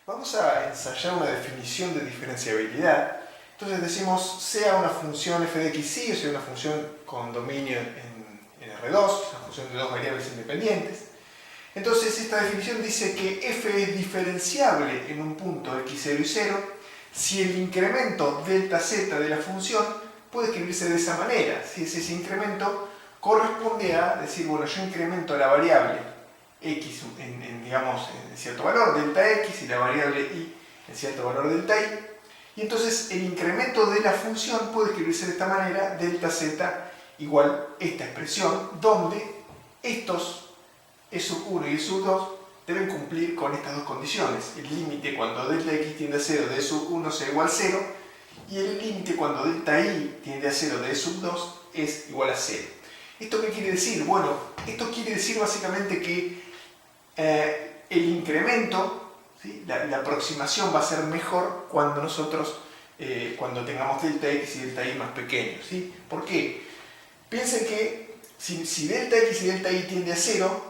Vamos a ensayar una definición de diferenciabilidad. Entonces decimos, sea una función f de x y, o sea una función con dominio en R2, una función de dos variables independientes. Entonces esta definición dice que f es diferenciable en un punto x0 y 0 si el incremento delta z de la función puede escribirse de esa manera. Si ese incremento corresponde a decir, bueno, yo incremento la variable x digamos, en cierto valor, delta x, y la variable y en cierto valor, delta y. Y entonces el incremento de la función puede escribirse de esta manera, delta z igual esta expresión, donde estos e sub 1 y e sub 2 deben cumplir con estas dos condiciones. El límite cuando delta x tiende a 0 de e sub 1 sea igual a 0, y el límite cuando delta y tiende a 0 de e sub 2 es igual a 0. ¿Esto qué quiere decir? Bueno, esto quiere decir básicamente que el incremento, ¿sí? la aproximación va a ser mejor cuando nosotros, cuando tengamos delta x y delta y más pequeños, ¿sí? ¿Por qué? Piensen que si delta x y delta y tiende a 0,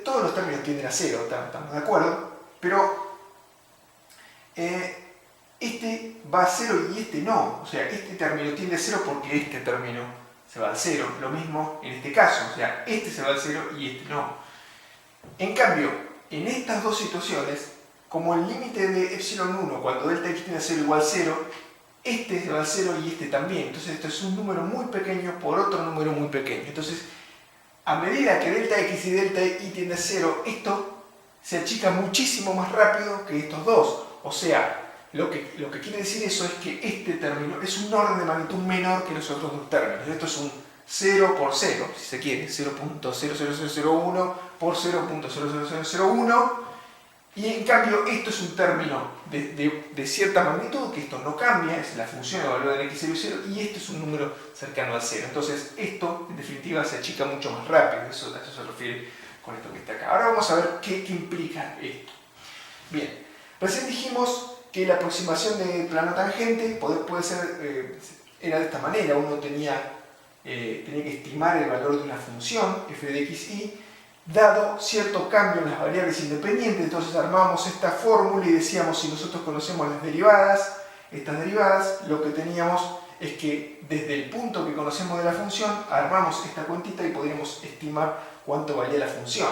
todos los términos tienden a 0, estamos de acuerdo, pero este va a 0 y este no. O sea, este término tiende a 0 porque este término se va al 0. Lo mismo en este caso, o sea, este se va al 0 y este no. En cambio, en estas dos situaciones, como el límite de epsilon 1 cuando delta x tiende a 0 igual a 0, este se va al 0 y este también. Entonces esto es un número muy pequeño por otro número muy pequeño. Entonces, a medida que delta x y delta y tiende a 0, esto se achica muchísimo más rápido que estos dos. O sea, lo que quiere decir eso es que este término es un orden de magnitud menor que los otros dos términos. Esto es un 0 por 0, si se quiere, 0.00001 por 0.00001, y en cambio esto es un término de cierta magnitud, que esto no cambia, es la función de valor del x0 y 0, y esto es un número cercano al 0. Entonces esto, en definitiva, se achica mucho más rápido. A eso se refiere con esto que está acá. Ahora vamos a ver qué implica esto. Bien, recién dijimos que la aproximación de plano tangente puede ser, era de esta manera. Uno tenía que estimar el valor de una función, f de x y, dado cierto cambio en las variables independientes. Entonces armábamos esta fórmula y decíamos, si nosotros conocemos las derivadas, estas derivadas, lo que teníamos es que desde el punto que conocemos de la función, armamos esta cuentita y podríamos estimar cuánto valía la función.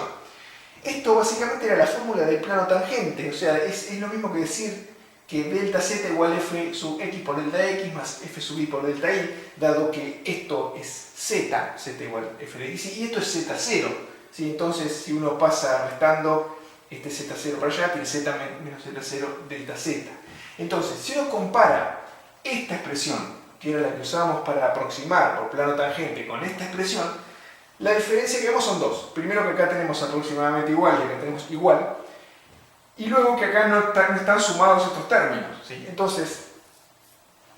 Esto básicamente era la fórmula del plano tangente, o sea, es lo mismo que decir que delta z igual f sub x por delta x más f sub y por delta y, dado que esto es z igual f de x y esto es z0. ¿Sí? Entonces, si uno pasa restando este z0 para allá, tiene z menos z0 delta z. Entonces, si uno compara esta expresión, que era la que usábamos para aproximar por plano tangente, con esta expresión, la diferencia que vemos son dos. Primero, que acá tenemos aproximadamente igual y acá tenemos igual. Y luego que acá no están sumados estos términos, ¿sí? Entonces,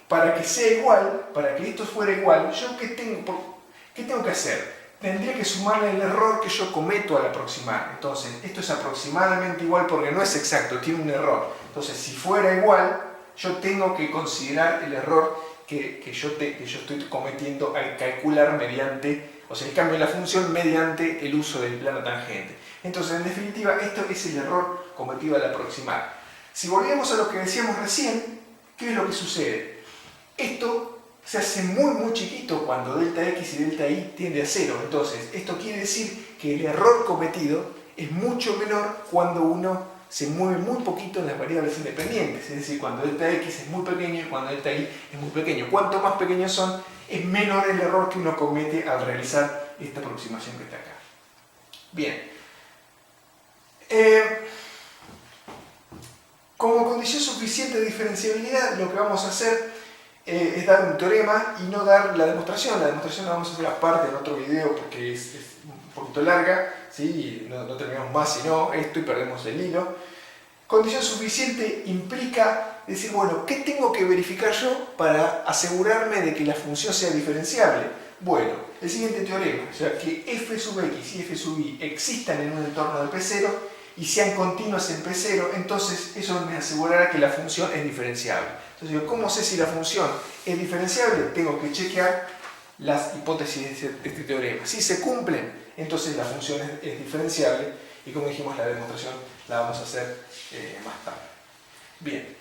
para que sea igual, para que esto fuera igual, ¿yo qué tengo que hacer? Tendría que sumarle el error que yo cometo al aproximar. Entonces, esto es aproximadamente igual porque no es exacto, tiene un error. Entonces, si fuera igual, yo tengo que considerar el error que yo estoy cometiendo al calcular mediante, o sea, el cambio de la función mediante el uso del plano tangente. Entonces, en definitiva, esto es el error cometido al aproximar. Si volvemos a lo que decíamos recién, ¿qué es lo que sucede? Esto se hace muy chiquito cuando delta x y delta y tiende a 0. Entonces, esto quiere decir que el error cometido es mucho menor cuando uno se mueve muy poquito en las variables independientes. Es decir, cuando delta x es muy pequeño y cuando delta y es muy pequeño. Cuanto más pequeños son, es menor el error que uno comete al realizar esta aproximación que está acá. Bien. Como condición suficiente de diferenciabilidad, lo que vamos a hacer es dar un teorema y no dar la demostración. La demostración la vamos a hacer aparte en otro video porque es un poquito larga, ¿sí? Y no terminamos más sino esto y perdemos el hilo. Condición suficiente implica decir, bueno, ¿qué tengo que verificar yo para asegurarme de que la función sea diferenciable? Bueno, el siguiente teorema, o sea, que f sub x y f sub y existan en un entorno de P0 y sean continuas en P0, entonces eso me asegurará que la función es diferenciable. Entonces, ¿cómo sé si la función es diferenciable? Tengo que chequear las hipótesis de este teorema. Si se cumplen, entonces la función es diferenciable y, como dijimos, la demostración la vamos a hacer más tarde. Bien.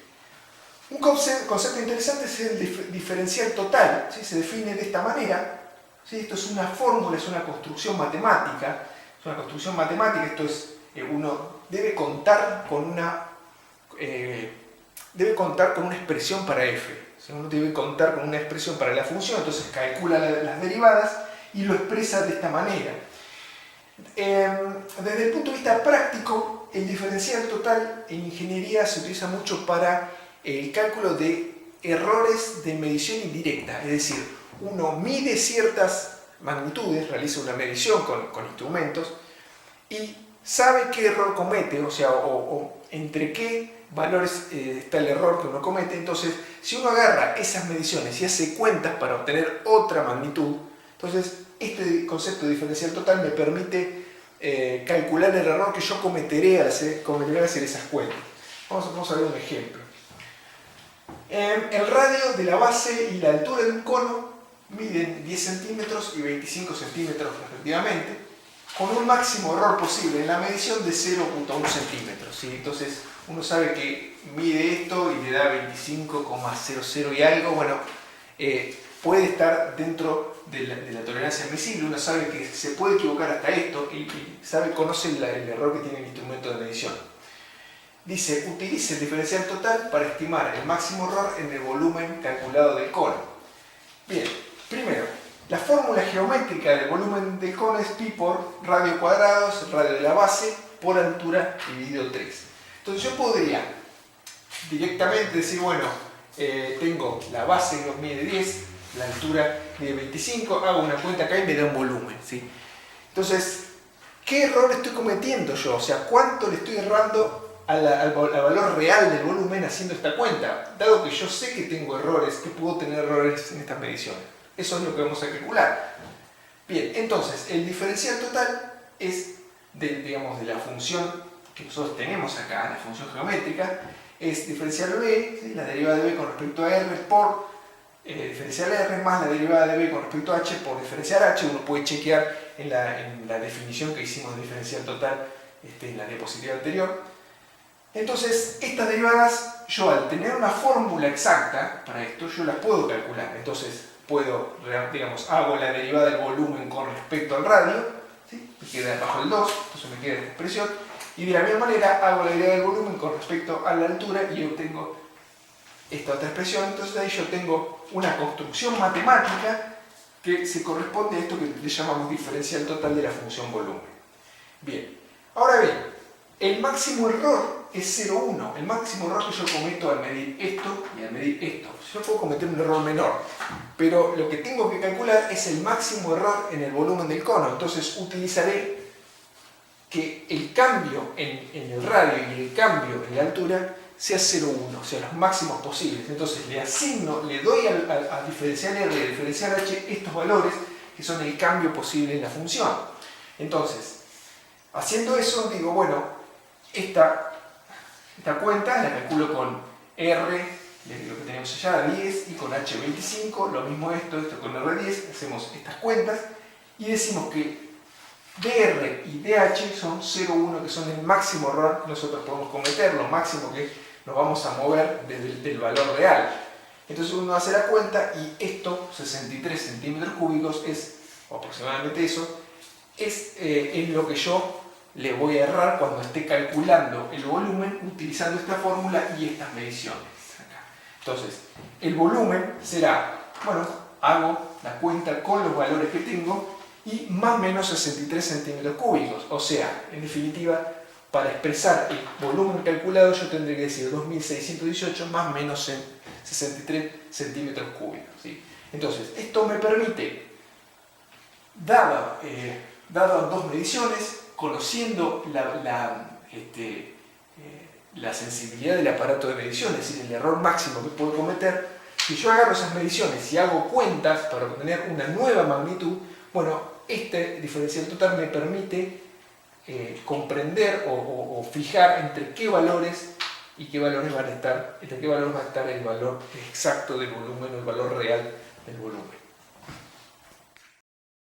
Un concepto interesante es el diferencial total, ¿sí? Se define de esta manera, ¿sí? Esto es una fórmula, es una construcción matemática, esto es, uno debe contar con una expresión para f, ¿sí? Uno debe contar con una expresión para la función, entonces calcula las derivadas y lo expresa de esta manera. Desde el punto de vista práctico, el diferencial total en ingeniería se utiliza mucho para el cálculo de errores de medición indirecta, es decir, uno mide ciertas magnitudes, realiza una medición con instrumentos y sabe qué error comete, o sea, o entre qué valores está el error que uno comete. Entonces, si uno agarra esas mediciones y hace cuentas para obtener otra magnitud, entonces este concepto de diferencial total me permite calcular el error que yo cometeré al hacer esas cuentas. Vamos a ver un ejemplo. El radio de la base y la altura de un cono miden 10 centímetros y 25 centímetros respectivamente, con un máximo error posible en la medición de 0,1 centímetros, ¿sí? Entonces uno sabe que mide esto y le da 25,00 y algo. Bueno, puede estar dentro de la tolerancia admisible. Uno sabe que se puede equivocar hasta esto y conoce el error que tiene el instrumento de medición. Dice, utilice el diferencial total para estimar el máximo error en el volumen calculado del cono. Bien, primero, la fórmula geométrica del volumen del cono es pi por radio cuadrado, es el radio de la base, por altura dividido 3. Entonces yo podría directamente decir, bueno, tengo la base que mide 10, la altura mide 25, hago una cuenta acá y me da un volumen, ¿sí? Entonces, ¿qué error estoy cometiendo yo? O sea, ¿cuánto le estoy errando al valor real del volumen haciendo esta cuenta? Dado que yo sé que tengo errores, que puedo tener errores en estas mediciones. Eso es lo que vamos a calcular. Bien, entonces, el diferencial total es de la función que nosotros tenemos acá, la función geométrica, es diferencial b, ¿sí? La derivada de b con respecto a r por diferencial r más la derivada de b con respecto a h por diferencial h. Uno puede chequear en la definición que hicimos de diferencial total en la diapositiva anterior. Entonces, estas derivadas, yo al tener una fórmula exacta para esto, yo las puedo calcular. Entonces, hago la derivada del volumen con respecto al radio, ¿sí? Me queda bajo el 2, entonces me queda esta expresión. Y de la misma manera hago la derivada del volumen con respecto a la altura y obtengo esta otra expresión. Entonces ahí yo tengo una construcción matemática que se corresponde a esto que le llamamos diferencial total de la función volumen. Bien, ahora bien, el máximo error es 0,1. El máximo error que yo cometo al medir esto y al medir esto. Yo puedo cometer un error menor, pero lo que tengo que calcular es el máximo error en el volumen del cono. Entonces utilizaré que el cambio en el radio y el cambio en la altura sea 0,1, o sea, los máximos posibles. Entonces le doy a diferencial R y a diferencial H estos valores que son el cambio posible en la función. Entonces, haciendo eso, digo, bueno, esta cuenta la calculo con R, lo que tenemos allá, 10, y con H, 25, lo mismo esto con R10, hacemos estas cuentas y decimos que dr y dh son 0,1, que son el máximo error que nosotros podemos cometer, lo máximo que nos vamos a mover del valor real. Entonces uno hace la cuenta y esto, 63 centímetros cúbicos, o aproximadamente eso, es en lo que yo le voy a errar cuando esté calculando el volumen utilizando esta fórmula y estas mediciones. Entonces, el volumen será, bueno, hago la cuenta con los valores que tengo y más o menos 63 centímetros cúbicos. O sea, en definitiva, para expresar el volumen calculado yo tendré que decir 2618 más o menos 63 centímetros cúbicos, ¿sí? Entonces, esto me permite, dadas dos mediciones, conociendo la sensibilidad del aparato de medición, es decir, el error máximo que puedo cometer, si yo agarro esas mediciones y hago cuentas para obtener una nueva magnitud, bueno, este diferencial total me permite comprender o fijar entre qué valores y qué valores van a estar, entre qué valores va a estar el valor exacto del volumen o el valor real del volumen.